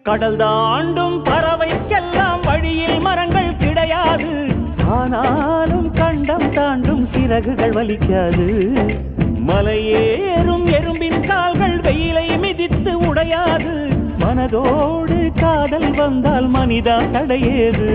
கடல் தாண்டும் பறவைக்கெல்லாம் வழியில் மரங்கள் கிடையாது. ஆனாலும் கண்டம் தாண்டும் சிறகுகள் வலிக்காது. மலையேறும் எறும்பின் கால்கள் வெயிலை மிதித்து உடையாது. மனதோடு காதல் வந்தால் மனிதா தடையேது.